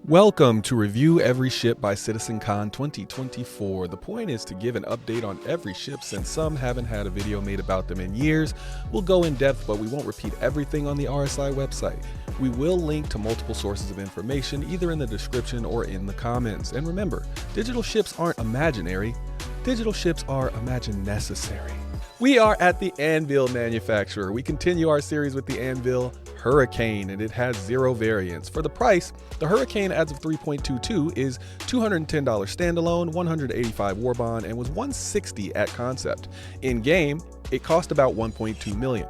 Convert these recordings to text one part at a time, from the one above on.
Welcome to Review Every Ship by CitizenCon 2024. The point is to give an update on every ship since some haven't had a video made about them in years. We'll go in depth, but we won't repeat everything on the RSI website. We will link to multiple sources of information either in the description or in the comments. And remember, digital ships aren't imaginary, digital ships are imagine-necessary. We are at the Anvil manufacturer. We continue our series with the Anvil Hurricane, and it has 0 variants. For the price, the Hurricane as of 3.22 is $210 standalone, $185 war bond, and was $160 at concept. In game, it cost about $1.2 million.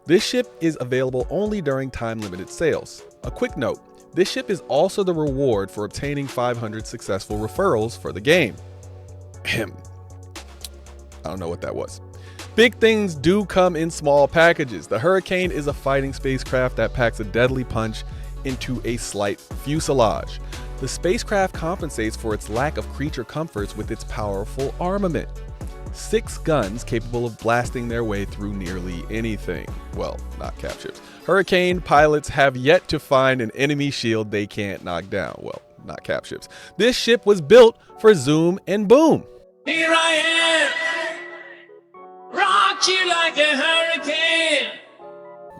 This ship is available only during time-limited sales. A quick note, this ship is also the reward for obtaining 500 successful referrals for the game. I don't know what that was. Big things do come in small packages. The Hurricane is a fighting spacecraft that packs a deadly punch into a slight fuselage. The spacecraft compensates for its lack of creature comforts with its powerful armament. 6 guns capable of blasting their way through nearly anything. Well, not cap ships. Hurricane pilots have yet to find an enemy shield they can't knock down. Well, not cap ships. This ship was built for zoom and boom. Here I am. Rock you like a hurricane.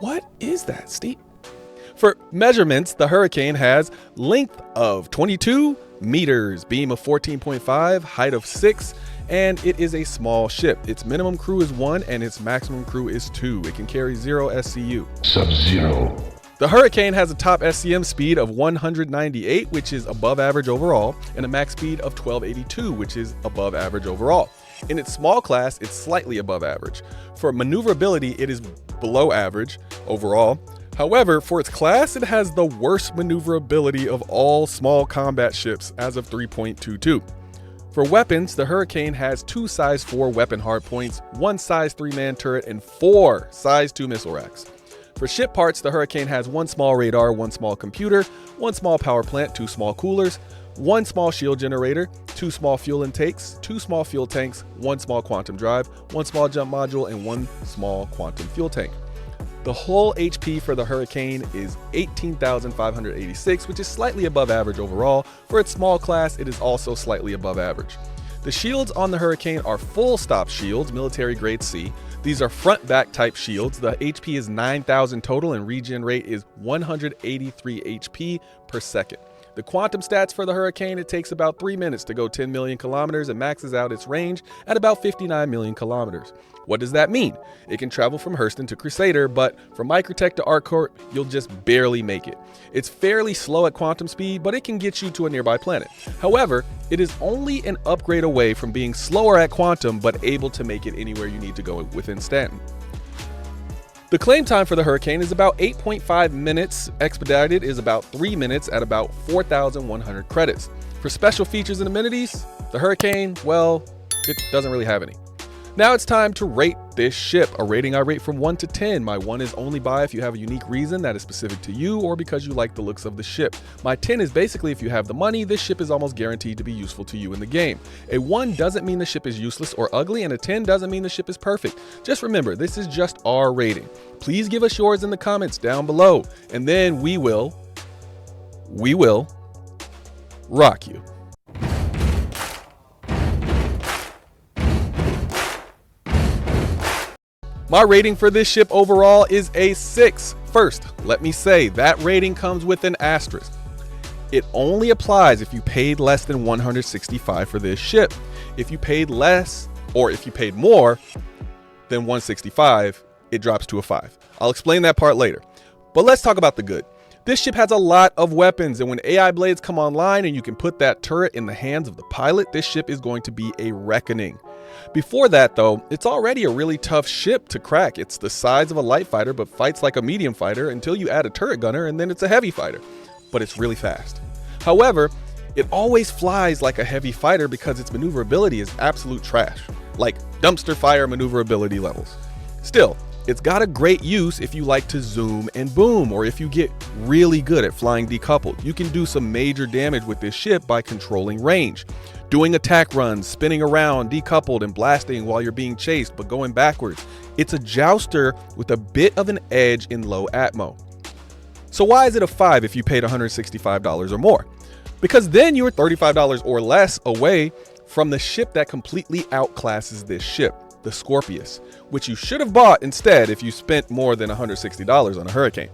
What is that, Steve? For measurements, the Hurricane has length of 22 meters, beam of 14.5, height of 6, and it is a small ship. Its minimum crew is 1 and its maximum crew is 2. It can carry 0 SCU. Sub-Zero. The Hurricane has a top SCM speed of 198, which is above average overall, and a max speed of 1282, which is above average overall. In its small class, it's slightly above average. For maneuverability, it is below average overall. However, for its class, it has the worst maneuverability of all small combat ships as of 3.22. For weapons, the Hurricane has 2 size 4 weapon hardpoints, 1 size 3 man turret, and 4 size 2 missile racks. For ship parts, the Hurricane has 1 small radar, 1 small computer, 1 small power plant, 2 small coolers, 1 small shield generator, 2 small fuel intakes, 2 small fuel tanks, 1 small quantum drive, 1 small jump module, and 1 small quantum fuel tank. The whole HP for the Hurricane is 18,586, which is slightly above average overall. For its small class, it is also slightly above average. The shields on the Hurricane are full stop shields, military grade C. These are front back type shields. The HP is 9,000 total and regen rate is 183 HP per second. The quantum stats for the Hurricane, it takes about 3 minutes to go 10 million kilometers and maxes out its range at about 59 million kilometers. What does that mean? It can travel from Hurston to Crusader, but from Microtech to ArcCorp, you'll just barely make it. It's fairly slow at quantum speed, but it can get you to a nearby planet. However, it is only an upgrade away from being slower at quantum, but able to make it anywhere you need to go within Stanton. The claim time for the Hurricane is about 8.5 minutes. Expedited is about 3 minutes at about 4,100 credits. For special features and amenities, the Hurricane, well, it doesn't really have any. Now it's time to rate this ship. A rating I rate from 1 to 10. My 1 is only buy if you have a unique reason that is specific to you or because you like the looks of the ship. My 10 is basically if you have the money, this ship is almost guaranteed to be useful to you in the game. A 1 doesn't mean the ship is useless or ugly, and a 10 doesn't mean the ship is perfect. Just remember, this is just our rating. Please give us yours in the comments down below, and then we will rock you. My rating for this ship overall is a 6. First, let me say that rating comes with an asterisk. It only applies if you paid less than $165 for this ship. If you paid less, or if you paid more than $165, it drops to a 5. I'll explain that part later. But let's talk about the good. This ship has a lot of weapons, and when AI blades come online and you can put that turret in the hands of the pilot, this ship is going to be a reckoning. Before that though, it's already a really tough ship to crack. It's the size of a light fighter but fights like a medium fighter until you add a turret gunner, and then it's a heavy fighter. But it's really fast. However, it always flies like a heavy fighter because its maneuverability is absolute trash, like dumpster fire maneuverability levels. Still, it's got a great use if you like to zoom and boom, or if you get really good at flying decoupled. You can do some major damage with this ship by controlling range. Doing attack runs, spinning around, decoupled, and blasting while you're being chased but going backwards. It's a jouster with a bit of an edge in low atmo. So why is it a 5 if you paid $165 or more? because then you are $35 or less away from the ship that completely outclasses this ship, the Scorpius, which you should have bought instead if you spent more than $160 on a Hurricane.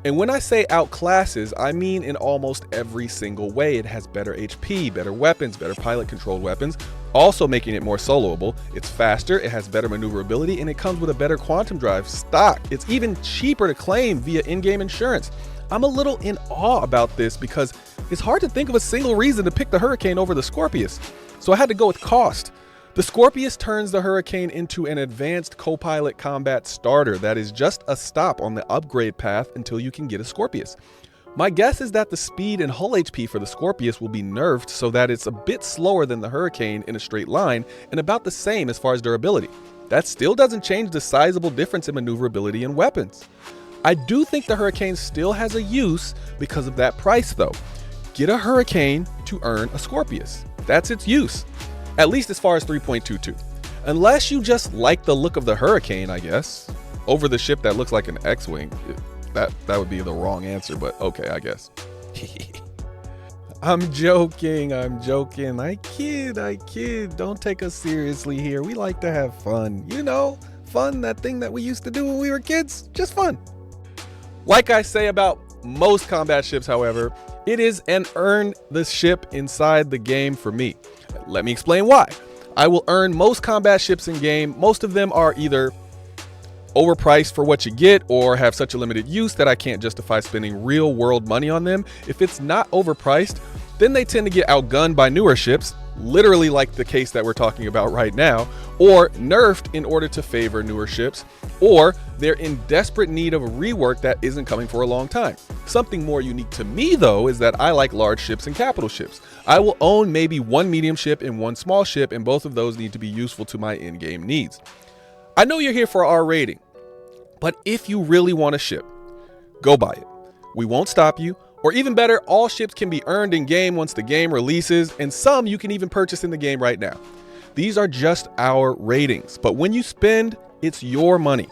And when I say outclasses, I mean in almost every single way. It has better HP, better weapons, better pilot-controlled weapons, also making it more soloable. It's faster, it has better maneuverability, and it comes with a better quantum drive stock. It's even cheaper to claim via in-game insurance. I'm a little in awe about this because it's hard to think of a single reason to pick the Hurricane over the Scorpius. So I had to go with cost. The Scorpius turns the Hurricane into an advanced co-pilot combat starter that is just a stop on the upgrade path until you can get a Scorpius. My guess is that the speed and hull HP for the Scorpius will be nerfed so that it's a bit slower than the Hurricane in a straight line and about the same as far as durability. That still doesn't change the sizable difference in maneuverability and weapons. I do think the Hurricane still has a use because of that price though. Get a Hurricane to earn a Scorpius. That's its use. At least as far as 3.22. Unless you just like the look of the Hurricane, I guess, over the ship that looks like an X-Wing. That would be the wrong answer, but okay, I guess. I'm joking. I kid. Don't take us seriously here. We like to have fun. You know, fun, that thing that we used to do when we were kids. Just fun. Like I say about most combat ships, however, it is an earn the ship inside the game for me. Let me explain why. I will earn most combat ships in game. Most of them are either overpriced for what you get or have such a limited use that I can't justify spending real world money on them. If it's not overpriced, then they tend to get outgunned by newer ships, literally like the case that we're talking about right now, or nerfed in order to favor newer ships, or they're in desperate need of a rework that isn't coming for a long time. Something more unique to me though is that I like large ships and capital ships. I will own maybe one medium ship and one small ship, and both of those need to be useful to my in-game needs. I know you're here for our rating, but if you really want a ship, go buy it. We won't stop you. Or even better, all ships can be earned in game once the game releases, and some you can even purchase in the game right now. These are just our ratings, but when you spend, it's your money.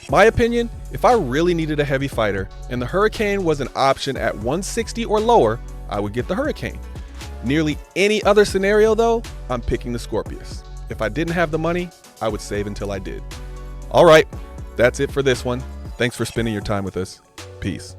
My opinion, if I really needed a heavy fighter and the Hurricane was an option at 160 or lower, I would get the Hurricane. Nearly any other scenario though, I'm picking the Scorpius. If I didn't have the money, I would save until I did. All right, that's it for this one. Thanks for spending your time with us. Peace.